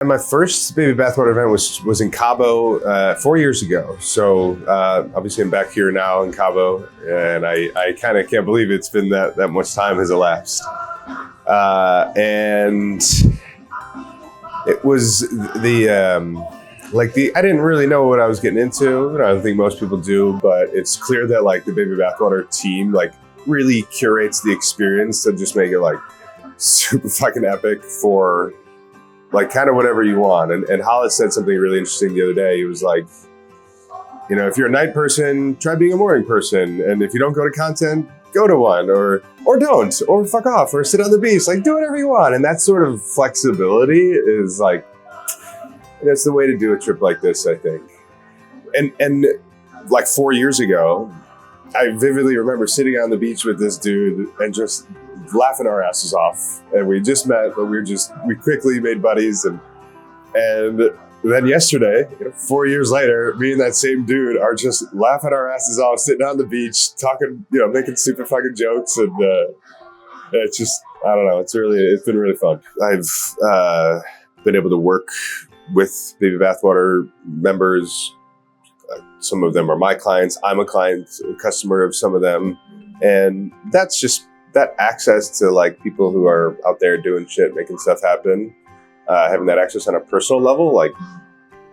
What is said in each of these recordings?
And my first baby bathwater event was in Cabo 4 years ago. So obviously I'm back here now in Cabo, and I kind of can't believe it's been that much time has elapsed. And it was I didn't really know what I was getting into. I don't think most people do, but it's clear that like the baby bathwater team like really curates the experience to just make it like super fucking epic for like kind of whatever you want. And Hollis said something really interesting the other day. He was like, if you're a night person, try being a morning person. And if you don't go to content, go to one, or don't, or fuck off, or sit on the beach, like do whatever you want. And that sort of flexibility is like, that's the way to do a trip like this, I think. And like 4 years ago, I vividly remember sitting on the beach with this dude and just laughing our asses off. And we just met, but we quickly made buddies. And then yesterday, 4 years later, me and that same dude are just laughing our asses off, sitting on the beach, talking, making super fucking jokes. And it's just, I don't know, it's been really fun. I've been able to work with baby bathwater members. Some of them are my clients. I'm a customer of some of them. And that's just that access to like people who are out there doing shit, making stuff happen, having that access on a personal level, like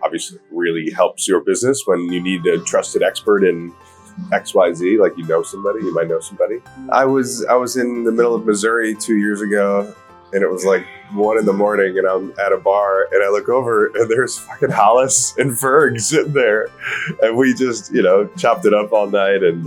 obviously really helps your business when you need a trusted expert in XYZ, like you might know somebody. I was in the middle of Missouri 2 years ago, and it was like 1 a.m, and I'm at a bar, and I look over, and there's fucking Hollis and Ferg sitting there, and we just, chopped it up all night. And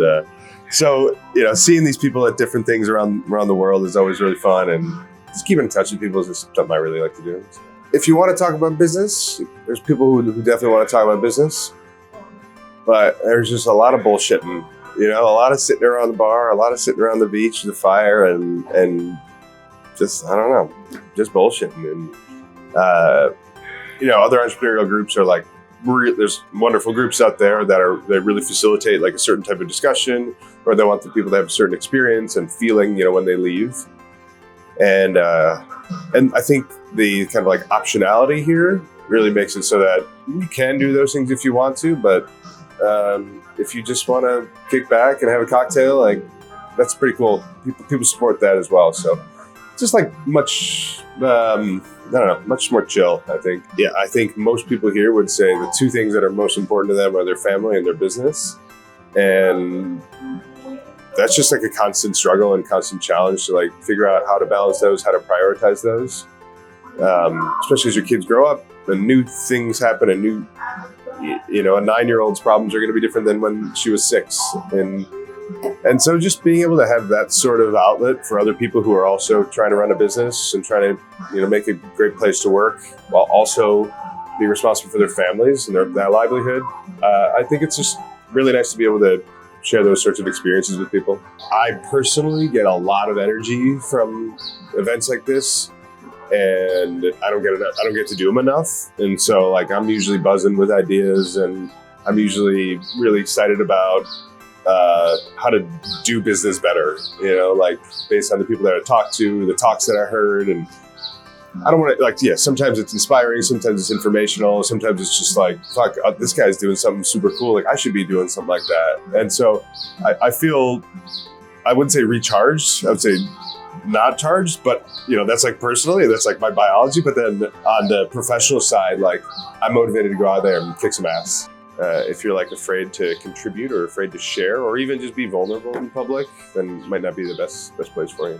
so, seeing these people at different things around the world is always really fun, and just keeping in touch with people is just something I really like to do. So, if you want to talk about business, there's people who definitely want to talk about business, but there's just a lot of bullshitting, a lot of sitting around the bar, a lot of sitting around the beach, the fire, and just, I don't know, just bullshitting. And, other entrepreneurial groups are like, there's wonderful groups out there that really facilitate like a certain type of discussion, or they want the people to have a certain experience and feeling, when they leave. And I think the kind of like optionality here really makes it so that you can do those things if you want to, but if you just want to kick back and have a cocktail, like that's pretty cool. People support that as well. So just like much more chill, I think. Yeah, I think most people here would say the two things that are most important to them are their family and their business. And that's just like a constant struggle and constant challenge to like figure out how to balance those, how to prioritize those. Especially as your kids grow up and new things happen, and new, a 9-year-old's problems are going to be different than when she was 6. And so just being able to have that sort of outlet for other people who are also trying to run a business and trying to, make a great place to work while also being responsible for their families and their livelihood. I think it's just really nice to be able to share those sorts of experiences with people. I personally get a lot of energy from events like this, and I don't get to do them enough. And so like I'm usually buzzing with ideas, and I'm usually really excited about how to do business better, like based on the people that I talked to, the talks that I heard. And I don't want to sometimes it's inspiring, sometimes it's informational, sometimes it's just like, fuck, this guy's doing something super cool, like I should be doing something like that. And so I feel, I wouldn't say recharged, I would say not charged, but that's like personally, that's like my biology. But then on the professional side, like I'm motivated to go out there and kick some ass. If you're like afraid to contribute or afraid to share or even just be vulnerable in public, then it might not be the best place for you.